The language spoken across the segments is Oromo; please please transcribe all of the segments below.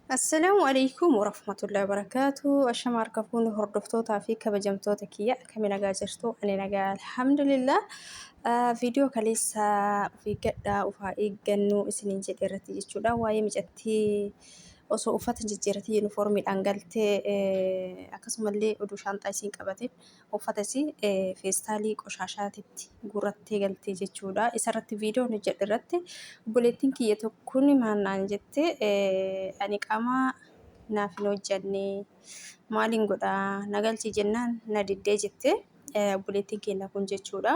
Assalaamu alaykum warahmatullahi wabarakaatu. Ashama harkafuun hordoftoota fi kabajamtoota kiyya akkamiin nagaa jirtu? Ani nagaa alhamdulillah. Viidiyoo kaleessa ofii gadhaa ufaa eeggannu isiniin jedhe irratti jechuudha. Waa'ee micattii osoo uffata jijjiirratee yuunifoormiidhaan galtee akkasumallee oduu shaanxaa isiin qabate uffata isii feestaalii qoshaashaatitti guurrattee galtee jechuudha. Isarratti viidiyoon hojjedhe irratti obboleettiin kiyya tokkoon maannaan jette ani qaamaa naaf hin hojjenne maaliin godhaa nagalchi jennaan na diddee jette obboleettiin keenya kun jechuudha.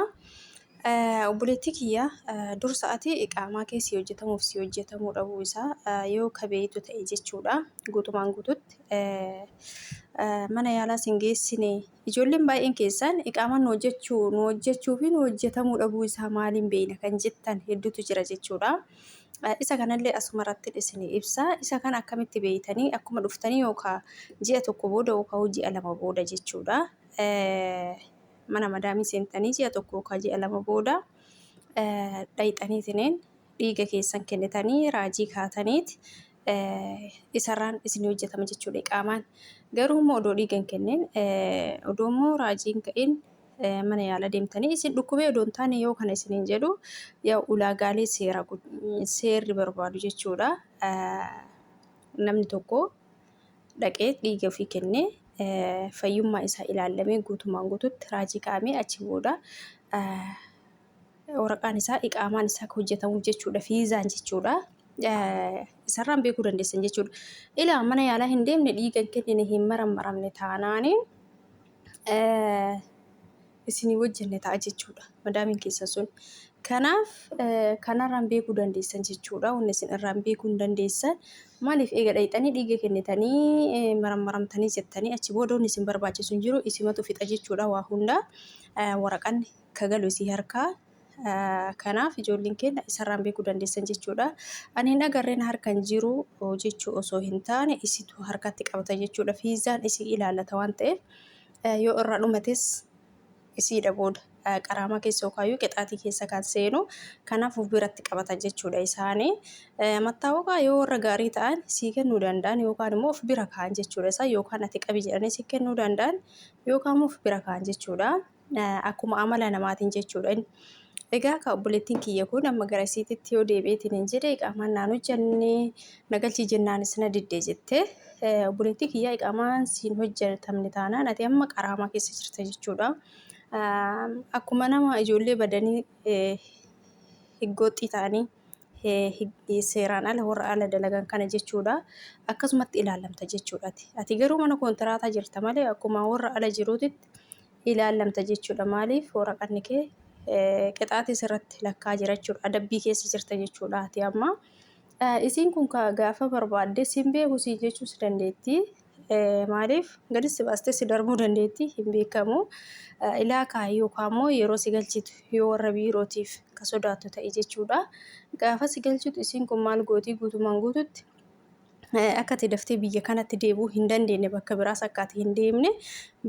Obboleettii kiyya dur sa'atii iqaamaa keessi hojjetamuuf si hojjetamuu dhabuu isaa yoo kabeetu ta'e jechuudha. Guutumaan guututti mana yaalaa sin geessine ijoolleen baay'een keessan iqaamaan nu hojjechuu fi nu hojjetamuu dhabuu isaa maaliin beekna kan jettan hedduutu jira jechuudha. Isa kanallee asumarratti isinii ibsa. Isa kan akkamitti beeytanii akkuma dhuftanii yookaan ji'a tokko booda yookaan ji'a lama booda jechuudha. Mana madaamii seentanii ji'a tokko yookaan ji'a lama booda dhayxaniitiin dhiiga keessan kennitanii raajii kaataniiti isarraan isinii hojjetama jechuudha iqaamaan. Garuu immoo odoo dhiigan kenneen odoo immoo raajiin ka'in mana yaala deemtanii isin dhukkubee odoo hin taane yoo kana isiniin jedhu yaa ulaagaalee seerri barbaadu jechuudha. Namni tokko dhaqee dhiiga ofii kennee fayyummaa isaa ilaallamee guutumaan guututti raajii kaa'amee achi booda waraqaan isaa iqaamaan isaa hojjetamu jechuudha. Fiizaan jechuudha. Isarraan beekuu dandeessan jechuudha. Ilaa mana yaalaa hin deemne dhiigan kennine hin maramne taanaanii isinii hojjenne ta'a jechuudha. Madaamiin keessa sun. Kanaaf kanarraan beekuu dandeessan jechuudha. Wanni isin irraan beekuu hin dandeessan maaliif eega dhayxanii dhiiga kennitanii maramtanii jettanii achi booda wanni isin barbaachisu hin jiru isimatu fixa jechuudha waa hunda waraqaan kagalu isii harkaa. Kanaaf ijoolleen keenya isarraan beekuu dandeessan jechuudha. Ani hin agarreen harkaan jiru jechuu osoo hin taane isitu harkatti qabata jechuudha. Fiizaan isii ilaallata waan ta'eef yoo irraa dhumates isiidha booda qaraamaa keessa yookaan qexaatii keessa kan seenu kanaaf of biratti qabata jechuudha isaanii. Mattaawaqaa yoo warra gaarii ta'an sii kennuu danda'an yookaan immoo of bira kaa'an jechuudha. Isaa yookaan ati qabi jedhanii sii kennuu danda'an yookaan immoo of bira kaa'an jechuudha. Akkuma amala namaatiin jechuudha. Egaa akka obboleettiin kiyya kun amma gara isiititti yoo deebi'eetiin hin jedhe iqaamaan naan hojjenne nagalchi jennaanis na diddee jettee obboleettii kiyya iqaamaan siin hojjetamne taanaan ati amma qaraamaa keessa jirta jechuudha. Akkuma nama ijoollee badanii higgooxxii ta'anii seeraan ala warra ala dalagan kana jechuudha. Akkasumatti ilaallamta jechuudha. Ati garuu mana koontiraataa jirta malee akkuma warra ala jiruutitti ilaallamta jechuudha. Maaliif waraqaan kee qexaatii irratti lakkaa jira jechuudha. Adabbii keessa jirta jechuudha. Ati amma isiin kun gaafa barbaadde siin beeku siin jechuus dandeetti. Maaliif gadi si baastee si darbuu dandeetti hin beekamu. Ilaa kaayii yookaan immoo yeroo si galchitu yoo warra biirootiif ka sodaattu ta'e jechuudha. Gaafa si galchitu isiin kun maal gootii guutumaan guututti akka ati daftee biyya kanatti deebi'uu hin dandeenye bakka biraas akka ati hin deemne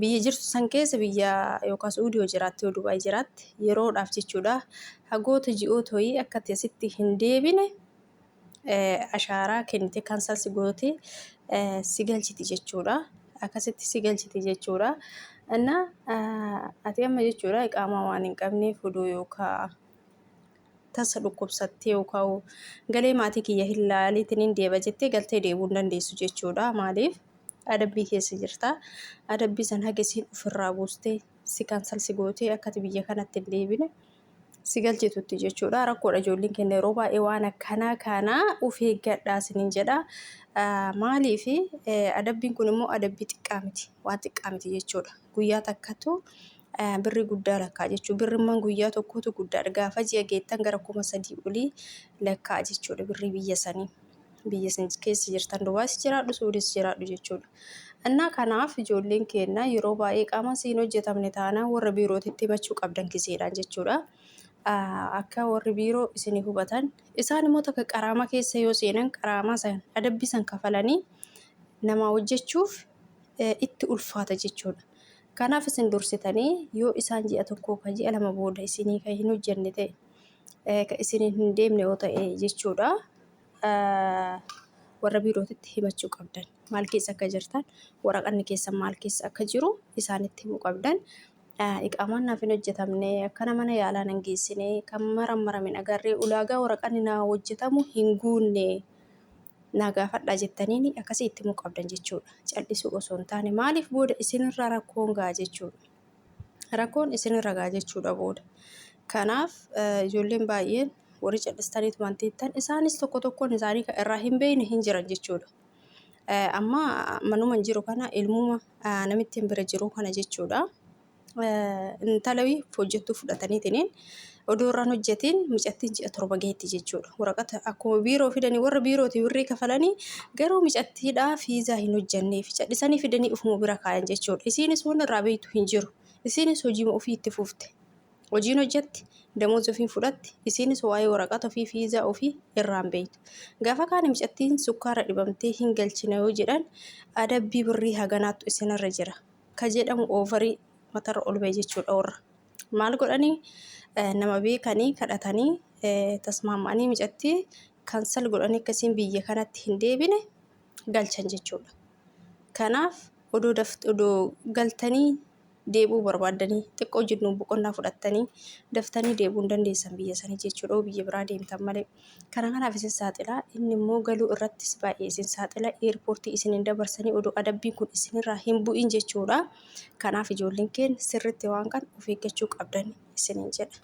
biyya jirtu san keessa biyya yookaan Suudii yoo jiraatte yoo Dubaay jiraatte yeroodhaaf jechuudha. Hagoota ji'oota wayii akka ati asitti hin deebine ashaaraa kennite kansalsi gootee si galchiti jechuudha. Akkasitti si galchiti jechuudha. Innaa ati amma jechuudha iqaamaa waan hin qabneef oduu yookaan tasa dhukkubsattee yookaan galee maatii kiyya hin laaliitiin hin deeba jettee galtee deebuu hin dandeessu jechuudha. Maaliif adabbii keessa jirta. Adabbii san haga isiin ofirraa buustee si kansalsi gootee akka ati biyya kanatti hin deebine si galchitutti jechuudha. Rakkoodha ijoolleen keenya yeroo baay'ee waan akkanaa kana of eeggadhaa isiniin jedha. Maaliif adabbiin kun immoo adabbii xiqqaa miti waan xiqqaa miti jechuudha. Guyyaa takkatu birri guddaa lakkaa jechuudha. Birrimman guyyaa tokkotu guddaadha. Gaafa ji'a geettan gara 3,000 olii lakkaa jechuudha birri biyya sanii. Biyya san keessa jirtan Dubaayis jiraadhu Suudiis jiraadhu jechuudha. Innaa kanaaf ijoolleen keenya yeroo baay'ee qaama siin hojjetamne taanaan warra biirootitti himachuu qabdan kiseedhaan jechuudha. Akka warri biiroo isinii hubatan isaan immoo takka qaraamaa keessa yoo seenan qaraamaa san adabbii san kafalanii nama hojjechuuf itti ulfaata jechuudha. Kanaaf isin dursitanii yoo isaan ji'a tokko ka ji'a lama booda isinii kan hin hojjenne ta'e ka isin hin deemne yoo ta'e jechuudha. warra biirootitti himachuu qabdan. Maal keessa akka jirtan, waraqanni keessan maal keessa akka jiru isaanitti himuu qabdan. Iqaamaan naaf hin hojjetamne, akkana mana yaalaa nan geessine, kan maramin agarree ulaagaa waraqanni naa hojjetamu hin guunne naa gaafadhaa jettaniin akkasii itti himuu qabdan jechuudha. Callisuu osoo hin taane maaliif booda isinirraa rakkoon ga'a jechuudha. Rakkoon isinirra ga'a jechuudha booda. Kanaaf ijoolleen baay'een warri callistaniitu waan ta'ettan isaanis tokkoon isaanii kan irraa hin beekne hin jiran jechuudha. Amma manuma jiru kana ilmuma namitti hin bira jiru kana jechuudha. Intalawii hojjettuu fudhataniitiin odoo irraan hojjetiin micattiin ji'a 7 geetti jechuudha. Waraqata akkuma biiroo fidanii warra biirooti birrii kafalanii garuu micattiidhaa fiizaa hin hojjenneef callisanii fidanii ufuma bira kaayan jechuudha. Isiinis waan irraa beektu hin jiru. Isiinis hojii ofii itti fufte. Hojiin hojjetti damoos ofii fudhatti. Isiinis waa'ee waraqata ofii fiizaa ofii irraan beektu. Gaafa kaan micattiin sukkaara dhibamtee hin galchine yoo jedhan adabbii birrii haganaattu isinirra jira. Ka jedhamu oovarii matarra ol ba'e jechuudha warra. Maal godhanii nama beekanii kadhatanii tasmaamanii micattii kansal godhanii akkasiin biyya kanatti hin deebine galchan jechuudha. Kanaaf odoo galtanii deebuu barbaadanii xiqqoo jinnuun boqonnaa fudhattanii daftanii deebuu hin dandeessan biyya sanii jechuudha. Biyya biraa deemtan malee. Kanaaf isin saaxilaa inni immoo galuu irrattis baay'ee isin saaxila eerpoortii isin hin dabarsanii odoo adabbiin kun isinirraa hin bu'in jechuudha. Kanaaf ijoolleen keenya sirriitti waan kan of eeggachuu qabdan isiniin jedha.